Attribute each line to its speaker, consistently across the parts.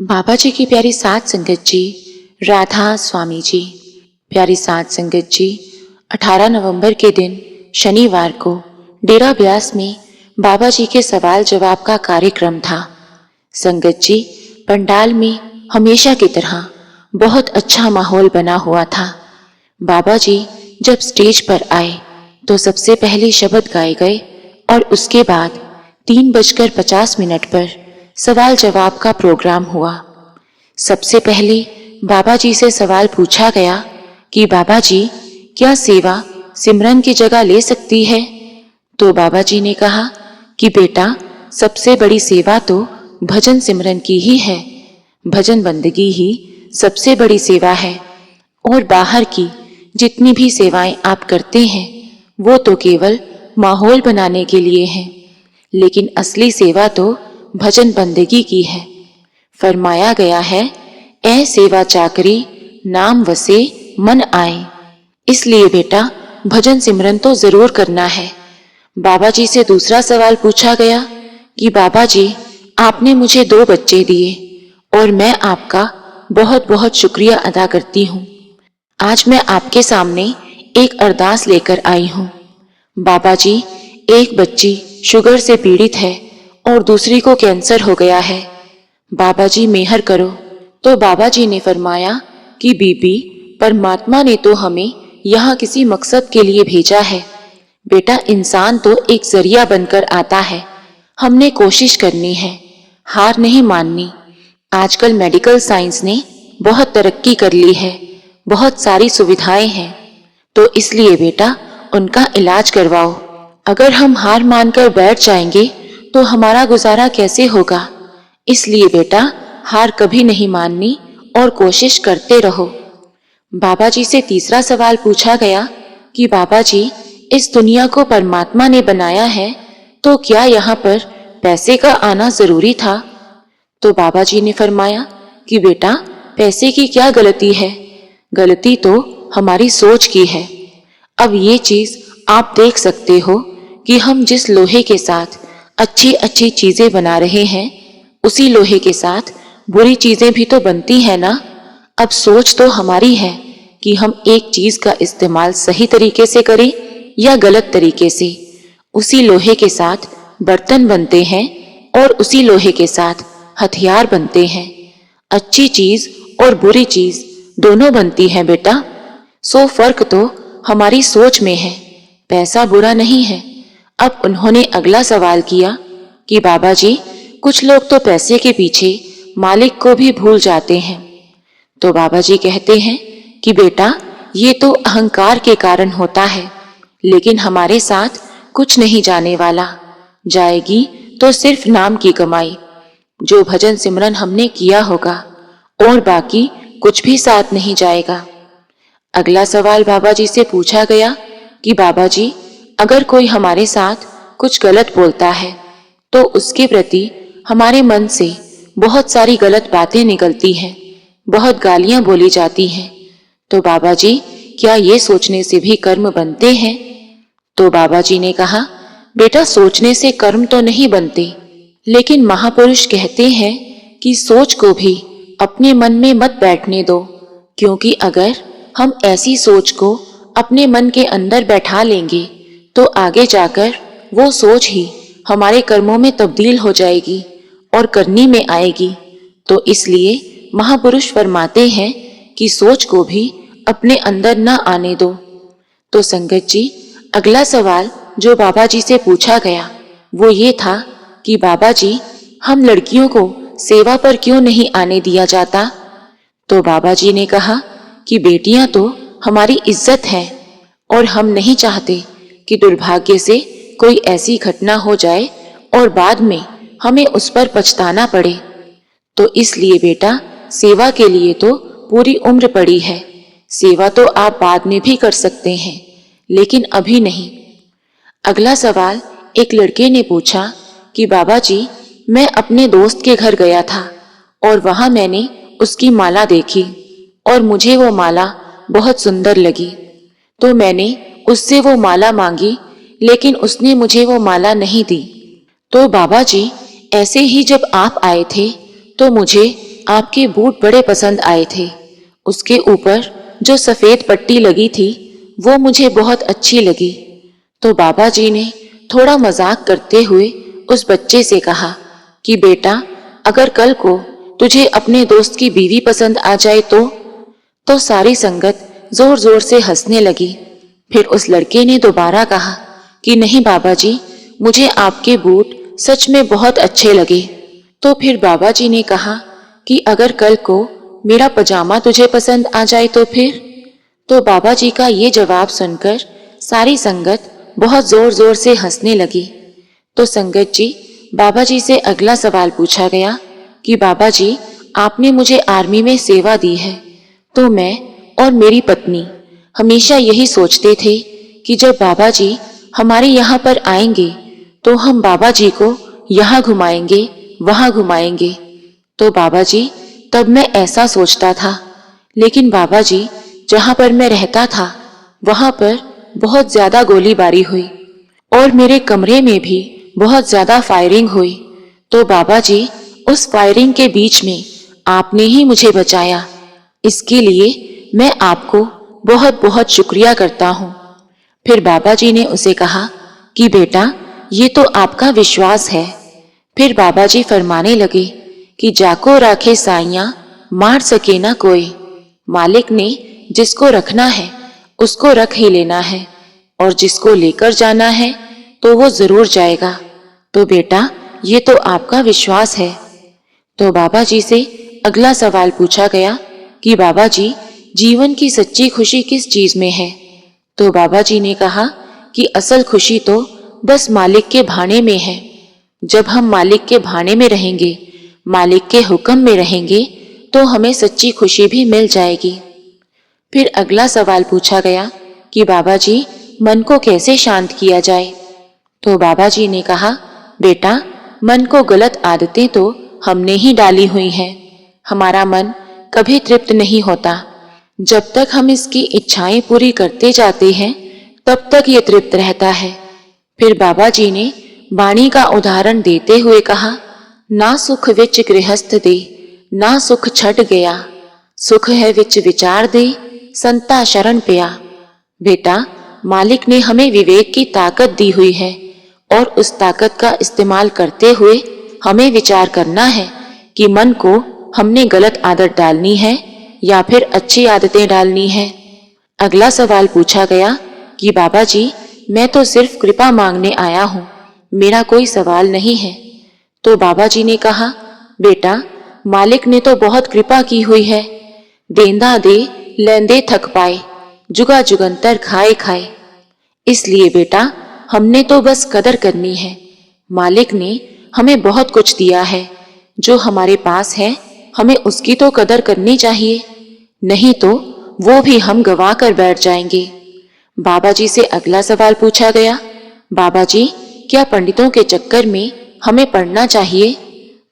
Speaker 1: बाबा जी की प्यारी सात संगत जी, राधा स्वामी जी। प्यारी सात संगत जी, 18 नवंबर के दिन शनिवार को डेरा ब्यास में बाबा जी के सवाल जवाब का कार्यक्रम था। संगत जी, पंडाल में हमेशा की तरह बहुत अच्छा माहौल बना हुआ था। बाबा जी जब स्टेज पर आए तो सबसे पहले शब्द गाए गए और उसके बाद 3:50 पर सवाल जवाब का प्रोग्राम हुआ। सबसे पहले बाबा जी से सवाल पूछा गया कि बाबा जी, क्या सेवा सिमरन की जगह ले सकती है? तो बाबा जी ने कहा कि बेटा, सबसे बड़ी सेवा तो भजन सिमरन की ही है। भजन बंदगी ही सबसे बड़ी सेवा है और बाहर की जितनी भी सेवाएं आप करते हैं वो तो केवल माहौल बनाने के लिए है, लेकिन असली सेवा तो भजन बंदगी की है। फरमाया गया है, ऐ सेवा चाकरी नाम वसे मन आए। इसलिए बेटा, भजन सिमरन तो जरूर करना है। बाबा जी से दूसरा सवाल पूछा गया कि बाबा जी, आपने मुझे 2 बच्चे दिए और मैं आपका बहुत बहुत शुक्रिया अदा करती हूँ। आज मैं आपके सामने एक अरदास लेकर आई हूँ। बाबा जी, एक बच्ची शुगर से पीड़ित है और दूसरी को कैंसर हो गया है। बाबा जी मेहर करो। तो बाबा जी ने फरमाया कि बीबी, परमात्मा ने तो हमें यहाँ किसी मकसद के लिए भेजा है। बेटा, इंसान तो एक जरिया बनकर आता है। हमने कोशिश करनी है, हार नहीं माननी। आजकल मेडिकल साइंस ने बहुत तरक्की कर ली है, बहुत सारी सुविधाएं हैं, तो इसलिए बेटा उनका इलाज करवाओ। अगर हम हार मानकर बैठ जाएंगे तो हमारा गुजारा कैसे होगा? इसलिए बेटा, हार कभी नहीं माननी और कोशिश करते रहो। बाबा जी से तीसरा सवाल पूछा गया कि बाबा जी, इस दुनिया को परमात्मा ने बनाया है, तो क्या यहाँ पर पैसे का आना जरूरी था? तो बाबा जी ने फरमाया कि बेटा, पैसे की क्या गलती है? गलती तो हमारी सोच की है। अब ये चीज आप देख सकते हो कि हम जिस लोहे के साथ अच्छी अच्छी चीजें बना रहे हैं, उसी लोहे के साथ बुरी चीजें भी तो बनती है ना। अब सोच तो हमारी है कि हम एक चीज का इस्तेमाल सही तरीके से करें या गलत तरीके से। उसी लोहे के साथ बर्तन बनते हैं और उसी लोहे के साथ हथियार बनते हैं। अच्छी चीज और बुरी चीज दोनों बनती है बेटा। सो फर्क तो हमारी सोच में है, पैसा बुरा नहीं है। अब उन्होंने अगला सवाल किया कि बाबा जी, कुछ लोग तो पैसे के पीछे मालिक को भी भूल जाते हैं। तो बाबा जी कहते हैं कि बेटा, ये तो अहंकार के कारण होता है, लेकिन हमारे साथ कुछ नहीं जाने वाला। जाएगी तो सिर्फ नाम की कमाई, जो भजन सिमरन हमने किया होगा, और बाकी कुछ भी साथ नहीं जाएगा। अगला सवाल बाबा जी से पूछा गया कि बाबा जी, अगर कोई हमारे साथ कुछ गलत बोलता है तो उसके प्रति हमारे मन से बहुत सारी गलत बातें निकलती हैं, बहुत गालियां बोली जाती हैं, तो बाबा जी, क्या ये सोचने से भी कर्म बनते हैं? तो बाबा जी ने कहा, बेटा, सोचने से कर्म तो नहीं बनते, लेकिन महापुरुष कहते हैं कि सोच को भी अपने मन में मत बैठने दो, क्योंकि अगर हम ऐसी सोच को अपने मन के अंदर बैठा लेंगे तो आगे जाकर वो सोच ही हमारे कर्मों में तब्दील हो जाएगी और करनी में आएगी। तो इसलिए महापुरुष फरमाते हैं कि सोच को भी अपने अंदर न आने दो। तो संगत जी, अगला सवाल जो बाबा जी से पूछा गया वो ये था कि बाबा जी, हम लड़कियों को सेवा पर क्यों नहीं आने दिया जाता? तो बाबा जी ने कहा कि बेटियां तो हमारी इज्जत है और हम नहीं चाहते कि दुर्भाग्य से कोई ऐसी घटना हो जाए और बाद में हमें उस पर पछताना पड़े। तो इसलिए बेटा, सेवा के लिए तो पूरी उम्र पड़ी है। सेवा तो आप बाद में भी कर सकते हैं, लेकिन अभी नहीं। अगला सवाल एक लड़के ने पूछा कि बाबा जी, मैं अपने दोस्त के घर गया था और वहां मैंने उसकी माला देखी और मुझे वो माला बहुत सुंदर लगी, तो मैंने उससे वो माला मांगी, लेकिन उसने मुझे वो माला नहीं दी। तो बाबा जी, ऐसे ही जब आप आए थे तो मुझे आपके बूट बड़े पसंद आए थे। उसके ऊपर जो सफेद पट्टी लगी थी वो मुझे बहुत अच्छी लगी। तो बाबा जी ने थोड़ा मजाक करते हुए उस बच्चे से कहा कि बेटा, अगर कल को तुझे अपने दोस्त की बीवी पसंद आ जाए तो सारी संगत जोर जोर से हंसने लगी। फिर उस लड़के ने दोबारा कहा कि नहीं बाबा जी, मुझे आपके बूट सच में बहुत अच्छे लगे। तो फिर बाबा जी ने कहा कि अगर कल को मेरा पजामा तुझे पसंद आ जाए फिर? तो बाबा जी का ये जवाब सुनकर सारी संगत बहुत जोर जोर से हंसने लगी। तो संगत जी, बाबा जी से अगला सवाल पूछा गया कि बाबा जी, आपने मुझे आर्मी में सेवा दी है, तो मैं और मेरी पत्नी हमेशा यही सोचते थे कि जब बाबा जी हमारे यहाँ पर आएंगे तो हम बाबा जी को यहाँ घुमाएंगे, वहाँ घुमाएंगे। तो बाबा जी, तब मैं ऐसा सोचता था, लेकिन बाबा जी जहाँ पर मैं रहता था वहाँ पर बहुत ज्यादा गोलीबारी हुई और मेरे कमरे में भी बहुत ज्यादा फायरिंग हुई। तो बाबा जी, उस फायरिंग के बीच में आपने ही मुझे बचाया। इसके लिए मैं आपको बहुत बहुत शुक्रिया करता हूँ। फिर बाबा जी ने उसे कहा कि बेटा, ये तो आपका विश्वास है। फिर बाबा जी फरमाने लगे कि जाको राखे साइयां, मार सके ना कोई। मालिक ने जिसको रखना है उसको रख ही लेना है, और जिसको लेकर जाना है तो वो जरूर जाएगा। तो बेटा, ये तो आपका विश्वास है। तो बाबा जी से अगला सवाल पूछा गया कि बाबा जी, जीवन की सच्ची खुशी किस चीज में है? तो बाबा जी ने कहा कि असल खुशी तो बस मालिक के भाने में है। जब हम मालिक के भाने में रहेंगे, मालिक के हुक्म में रहेंगे, तो हमें सच्ची खुशी भी मिल जाएगी। फिर अगला सवाल पूछा गया कि बाबा जी, मन को कैसे शांत किया जाए? तो बाबा जी ने कहा, बेटा, मन को गलत आदतें तो हमने ही डाली हुई हैं। हमारा मन कभी तृप्त नहीं होता। जब तक हम इसकी इच्छाएं पूरी करते जाते हैं तब तक ये तृप्त रहता है। फिर बाबा जी ने वाणी का उदाहरण देते हुए कहा, ना सुख विच गृहस्थ दे, ना सुख छट गया, सुख है विच विचार दे, संता शरण पिया। बेटा, मालिक ने हमें विवेक की ताकत दी हुई है और उस ताकत का इस्तेमाल करते हुए हमें विचार करना है कि मन को हमने गलत आदत डालनी है या फिर अच्छी आदतें डालनी है। अगला सवाल पूछा गया कि बाबा जी, मैं तो सिर्फ कृपा मांगने आया हूँ, मेरा कोई सवाल नहीं है। तो बाबा जी ने कहा, बेटा, मालिक ने तो बहुत कृपा की हुई है। देंदा दे लेंदे थक पाए, जुगा जुगंतर खाए खाए। इसलिए बेटा, हमने तो बस कदर करनी है। मालिक ने हमें बहुत कुछ दिया है, जो हमारे पास है हमें उसकी तो कदर करनी चाहिए, नहीं तो वो भी हम गवा कर बैठ जाएंगे। बाबा जी से अगला सवाल पूछा गया, बाबा जी, क्या पंडितों के चक्कर में हमें पढ़ना चाहिए?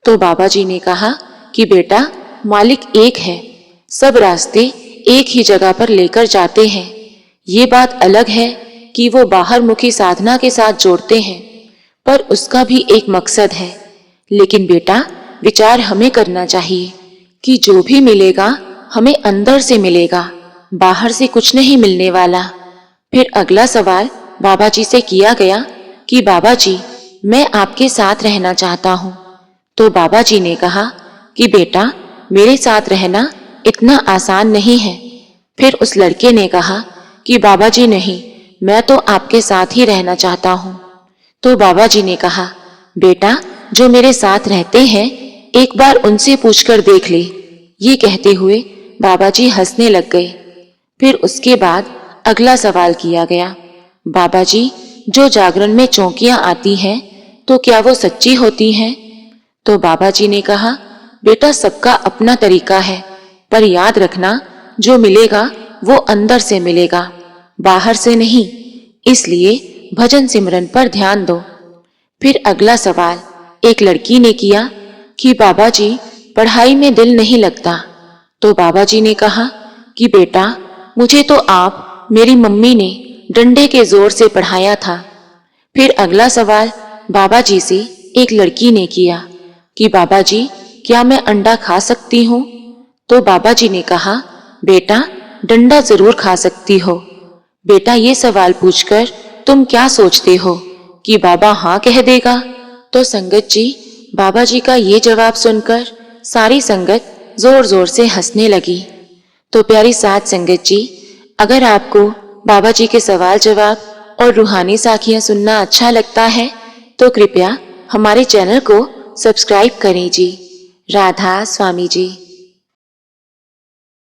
Speaker 1: तो बाबा जी ने कहा कि बेटा, मालिक एक है, सब रास्ते एक ही जगह पर लेकर जाते हैं। ये बात अलग है कि वो बाहर मुखी साधना के साथ जोड़ते हैं, पर उसका भी एक मकसद है। लेकिन बेटा, विचार हमें करना चाहिए कि जो भी मिलेगा हमें अंदर से मिलेगा, बाहर से कुछ नहीं मिलने वाला। फिर अगला सवाल बाबा जी से किया गया कि बाबा जी, मैं आपके साथ रहना चाहता हूँ। तो बाबा जी ने कहा कि बेटा, मेरे साथ रहना इतना आसान नहीं है। फिर उस लड़के ने कहा कि बाबा जी नहीं, मैं तो आपके साथ ही रहना चाहता हूँ। तो बाबा जी ने कहा, बेटा, जो मेरे साथ रहते हैं एक बार उनसे पूछकर देख ले। ये कहते हुए बाबा जी हंसने लग गए। फिर उसके बाद अगला सवाल किया गया, बाबा जी, जो जागरण में चौकियां आती हैं तो क्या वो सच्ची होती हैं? तो बाबा जी ने कहा, बेटा, सबका अपना तरीका है, पर याद रखना, जो मिलेगा वो अंदर से मिलेगा, बाहर से नहीं। इसलिए भजन सिमरन पर ध्यान दो। फिर अगला सवाल एक लड़की ने किया कि बाबा जी, पढ़ाई में दिल नहीं लगता। तो बाबा जी ने कहा कि बेटा, मुझे तो आप मेरी मम्मी ने डंडे के जोर से पढ़ाया था। फिर अगला सवाल बाबा जी से एक लड़की ने किया कि बाबा जी, क्या मैं अंडा खा सकती हूँ? तो बाबा जी ने कहा, बेटा डंडा जरूर खा सकती हो। बेटा ये सवाल पूछकर तुम क्या सोचते हो कि बाबा हाँ कह देगा? तो संगत जी, बाबा जी का ये जवाब सुनकर सारी संगत जोर जोर से हंसने लगी। तो प्यारी साध संगत जी, अगर आपको बाबा जी के सवाल जवाब और रूहानी साखियां सुनना अच्छा लगता है तो कृपया हमारे चैनल को सब्सक्राइब करें जी। राधा स्वामी जी।